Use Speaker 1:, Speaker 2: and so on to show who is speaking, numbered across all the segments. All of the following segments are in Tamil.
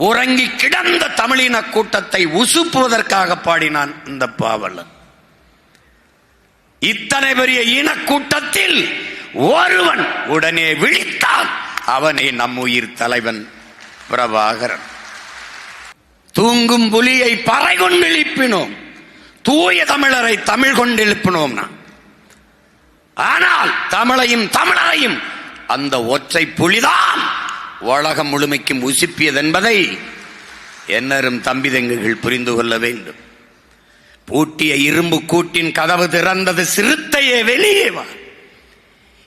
Speaker 1: உறங்கி கிடந்த தமிழின கூட்டத்தை உசுப்புவதற்காக பாடினான் இந்த பாவலன். இத்தனை பெரிய இன கூட்டத்தில் ஒருவன் உடனே விழித்தான், அவனே நம் உயிர் தலைவன் பிரபாகரன். தூங்கும் புலியை பறை கொண்டு எழுப்பினோம், தூய தமிழரை தமிழ் கொண்டு எழுப்பினோம். ஆனால் தமிழையும் தமிழரையும் அந்த ஒற்றை புலிதான் உலகம் முழுமைக்கும் உசுப்பியது என்பதை என்னரும் தம்பிதங்குகள் புரிந்து கொள்ள வேண்டும். பூட்டிய இரும்பு கூட்டின் கதவு திறந்தது, சிறுத்தையே வெளியே வா.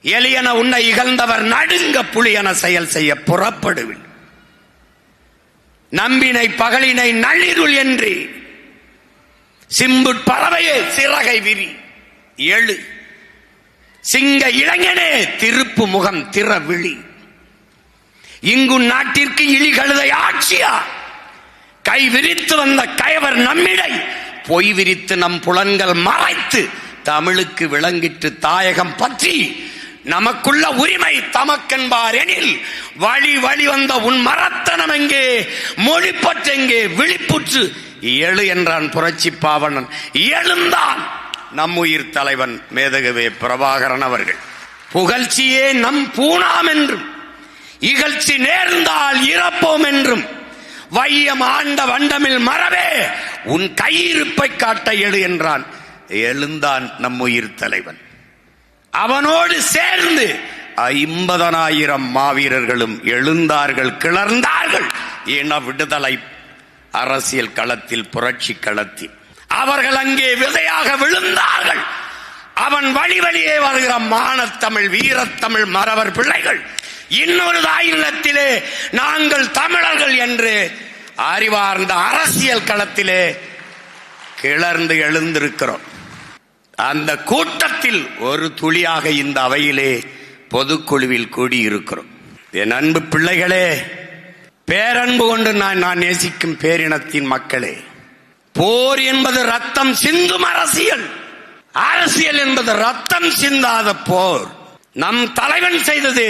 Speaker 1: எலியன உன்னை இகழ்ந்தவர் நடுங்க புலியன செயல் செய்ய புறப்படுவில். நம்பினை பகலினை நள்ளிருள் என்று சிம்புட் பறவையே சிறகை விரி எழு. சிங்க இளைஞனே திருப்பு முகம் திற விழி. இங்கு நாட்டிற்கு இழி கழுதை ஆட்சியா? கை விரித்து வந்த கயவர் நம்மிடை பொய் விரித்து நம் புலன்கள் மறைத்து தமிழுக்கு விளங்கிட்டு தாயகம் பற்றி நமக்குள்ள உரிமை தமக்கென்பார் எனில் வழி வழி வந்த உன் மரத்தனம் எங்கே, மொழிப்பற்றெங்கே, விழிப்புற்று எழு என்றான் புரட்சி பாவனன். எழுந்தான் நம் உயிர் தலைவன் மேதகவே பிரபாகரன் அவர்கள். புகழ்ச்சியே நம் பூணாம் என்றும் இகழ்ச்சி நேர்ந்தால் இறப்போம் என்றும் வையம் ஆண்ட வண்டமில் மரவே உன் கையிருப்பை காட்ட எழு என்றான். எழுந்தான் நம் உயிர் தலைவன். அவனோடு சேர்ந்து 50,000 மாவீரர்களும் எழுந்தார்கள், கிளர்ந்தார்கள். இன விடுதலை அரசியல் களத்தில், புரட்சி களத்தில் அவர்கள் அங்கே விதையாக விழுந்தார்கள். அவன் வழி வழியே வருகிற மானத்தமிழ் வீரத்தமிழ் மறவர் பிள்ளைகள் இன்னொரு தாயினத்திலே நாங்கள் தமிழர்கள் என்று அறிவார்ந்த அரசியல் களத்திலே கிளர்ந்து எழுந்திருக்கிறோம். அந்த கூட்டத்தில் ஒரு துளியாக இந்த அவையிலே பொதுக்குழுவில் கூடியிருக்கிறோம். என் அன்பு பிள்ளைகளே, பேரன்பு கொண்டு நான் நேசிக்கும் பேரினத்தின் மக்களே, போர் என்பது ரத்தம் சிந்தும் அரசியல், அரசியல் என்பது ரத்தம் சிந்தாத போர். நம் தலைவன் செய்தது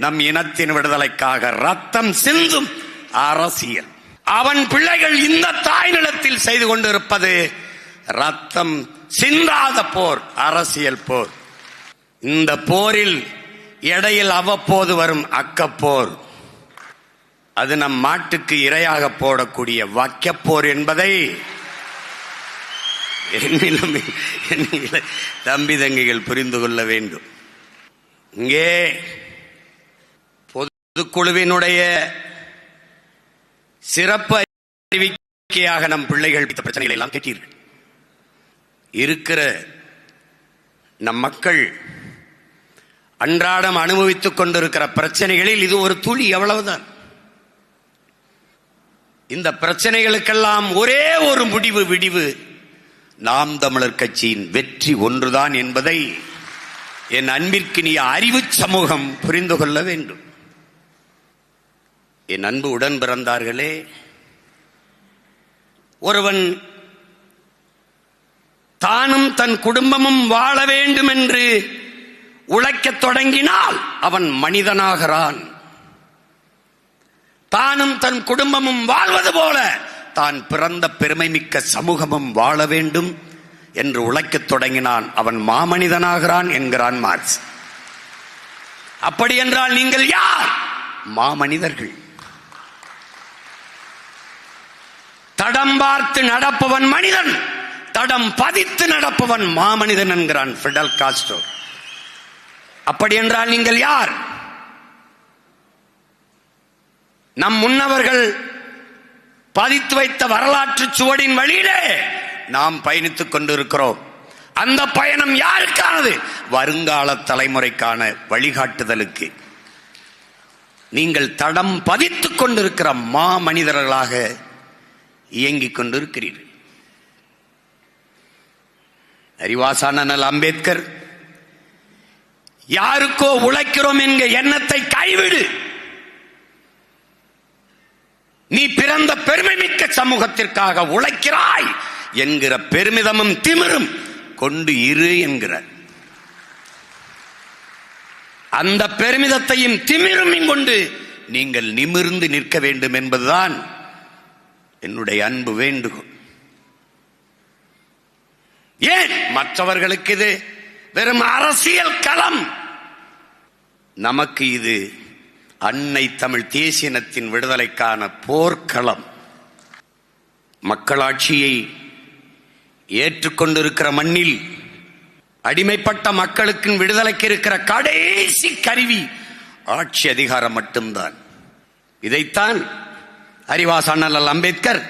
Speaker 1: நம் இனத்தின் விடுதலைக்காக ரத்தம் சிந்தும் அரசியல். அவன் பிள்ளைகள் இந்த தாய் நிலத்தில் செய்து கொண்டிருப்பது ரத்தம் சிந்தாத போர், அரசியல் போர். இந்த போரில் இடையில் அவ்வப்போது வரும் அக்கப்போர், அது நம் மாட்டுக்கு இரையாக போடக்கூடிய வக்கப்போர் என்பதை தம்பி தங்கிகள் புரிந்து கொள்ள வேண்டும். இங்கே பொதுக்குழுவினுடைய சிறப்பு அறிவிக்கையாக நம் பிள்ளைகள் பிரச்சனைகளை எல்லாம் கேட்டீர்கள். இருக்கிற நம் மக்கள் அன்றாடம் அனுபவித்துக் கொண்டிருக்கிற பிரச்சனைகளில் இது ஒரு துளி, எவ்வளவுதான். இந்த பிரச்சனைகளுக்கெல்லாம் ஒரே ஒரு விடிவு நாம் தமிழர் கட்சியின் வெற்றி ஒன்றுதான் என்பதை என் அன்பிற்கினிய அறிவு சமூகம் புரிந்து கொள்ள வேண்டும். என் அன்பு உடன் பிறந்தார்களே, ஒருவன் தானும் தன் குடும்பமும் வாழ வேண்டும் என்று உழைக்கத் தொடங்கினால் அவன் மனிதனாகிறான். தானும் தன் குடும்பமும் வாழ்வது போல தான் பிறந்த பெருமை மிக்க சமூகமும் வாழ வேண்டும் என்று உழைக்கத் தொடங்கினான், அவன் மாமனிதனாகிறான் என்கிறான் மார்க்ஸ். அப்படி என்றால் நீங்கள் யார்? மாமனிதர்கள். தடம் பார்த்து நடப்பவன் மனிதன், தடம் பதித்து நடப்பவன் மாமனிதன் என்கிறான் ஃபிடல் காஸ்ட்ரோ. அப்படி என்றால் நீங்கள் யார்? நம் முன்னவர்கள் பதித்து வைத்த வரலாற்று சுவடின் வழியிலே நாம் பயணித்துக் கொண்டிருக்கிறோம். அந்த பயணம் யாருக்கானது? வருங்கால தலைமுறைக்கான வழிகாட்டுதலுக்கு. நீங்கள் தடம் பதித்துக் கொண்டிருக்கிற மாமனிதர்களாக இயங்கிக் கொண்டிருக்கிறீர்கள். அறிவாசான அம்பேத்கர் யாருக்கோ உழைக்கிறோம் என்கிற எண்ணத்தை கைவிடு, நீ பிறந்த பெருமை மிக்க சமூகத்திற்காக உழைக்கிறாய் என்கிற பெருமிதமும் திமிரும் கொண்டு இரு என்கிறார். அந்த பெருமிதத்தையும் திமிரும் கொண்டு நீங்கள் நிமிர்ந்து நிற்க வேண்டும் என்பதுதான் என்னுடைய அன்பு வேண்டுகோள். ஏன் மற்றவர்களுக்கு இது வெறும் அரசியல் களம், நமக்கு இது அன்னை தமிழ் தேசியனத்தின் விடுதலைக்கான போர்க்களம். மக்களாட்சியை ஏற்றுக்கொண்டிருக்கிற மண்ணில் அடிமைப்பட்ட மக்களுக்கு விடுதலைக்கு இருக்கிற கடைசி கருவி ஆட்சி அதிகாரம் மட்டும்தான். இதைத்தான் அறிவாசான் அண்ணல் அம்பேத்கர்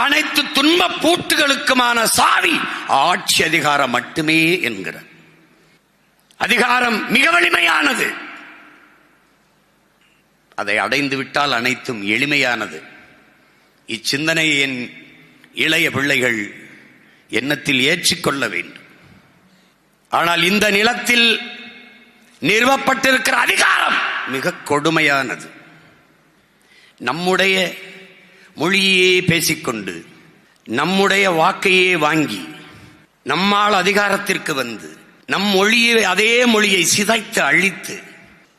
Speaker 1: அனைத்து துன்ப பூட்டுகளுக்குமான சாவி ஆட்சி அதிகாரம் மட்டுமே என்கிறார். அதிகாரம் மிக வலிமையானது, அதை அடைந்து விட்டால் அனைத்தும் எளிமையானது. இச்சிந்தனையை என் இளைய பிள்ளைகள் எண்ணத்தில் ஏற்றிக்கொள்ள வேண்டும். ஆனால் இந்த நிலத்தில் நிறுவப்பட்டிருக்கிற அதிகாரம் மிக கொடுமையானது. நம்முடைய மொழியே பேசிக்கொண்டு நம்முடைய வாக்கையே வாங்கி நம்மால் அதிகாரத்திற்கு வந்து நம் மொழியை, அதே மொழியை சிதைத்து அழித்து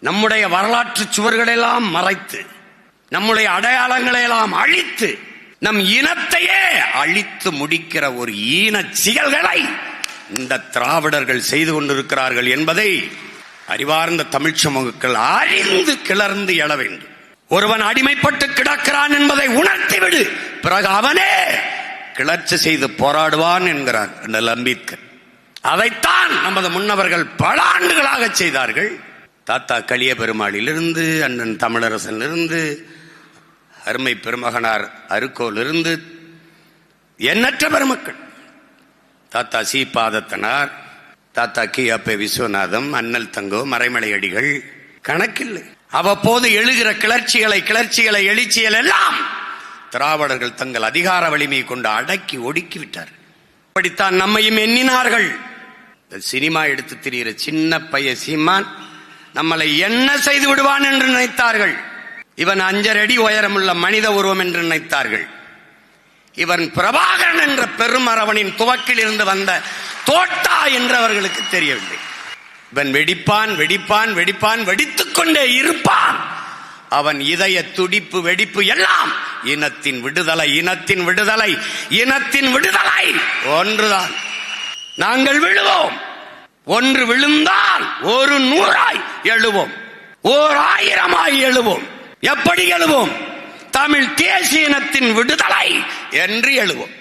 Speaker 1: நம்முடைய வரலாற்று சுவர்களெல்லாம் மறைத்து நம்முடைய அடையாளங்களெல்லாம் அழித்து நம் இனத்தையே அழித்து முடிக்கிற ஒரு ஈன செயல்களை இந்த திராவிடர்கள் செய்து கொண்டிருக்கிறார்கள் என்பதை அறிவார்ந்த தமிழ் சமூகங்கள் அறிந்து கிளர்ந்து எழ வேண்டும். ஒருவன் அடிமைப்பட்டு கிடக்கிறான் என்பதை உணர்த்திவிடு, பிறகு அவனே கிளர்ச்சி செய்து போராடுவான் என்கிறார் அண்ணல் அம்பேத்கர். அதைத்தான் நமது முன்னவர்கள் பல ஆண்டுகளாக செய்தார்கள். தாத்தா களிய பெருமாளிலிருந்து, அண்ணன் தமிழரசனிலிருந்து, அருமை பெருமகனார் அருக்கோலிருந்து எண்ணற்ற பெருமக்கள், தாத்தா சி பாதத்தனார், தாத்தா கி அப்ப விஸ்வநாதம், அண்ணல் தங்கோ, மறைமலை அடிகள், கணக்கில்லை. அவ்வப்போது எழுகிற கிளர்ச்சிகளை எழுச்சிகள் எல்லாம் திராவிடர்கள் தங்கள் அதிகார வலிமையை கொண்டு அடக்கி ஒடுக்கிவிட்டார். அப்படித்தான் நம்மையும் எண்ணினார்கள். சினிமா எடுத்து திரிகிற சின்ன பைய சீமான் நம்மளை என்ன செய்து விடுவான் என்று நினைத்தார்கள். இவன் 5 அடி உயரமுள்ள மனித உருவம் என்று நினைத்தார்கள். இவன் பிரபாகரன் என்ற பெருமரவனின் துவக்கில் இருந்து வந்த தோட்டா என்று அவர்களுக்கு தெரியவில்லை. இவன் வெடிப்பான் வெடிப்பான் வெடிப்பான், வெடித்துக் கொண்டே இருப்பான். அவன் இதய துடிப்பு வெடிப்பு எல்லாம் இனத்தின் விடுதலை, இனத்தின் விடுதலை, இனத்தின் விடுதலை ஒன்றுதான். நாங்கள் விழுவோம், ஒன்று விழுந்தால் 100 எழுவோம், 1000 எழுவோம். எப்படி எழுவோம்? தமிழ் தேசிய இனத்தின் விடுதலை என்று எழுவோம்.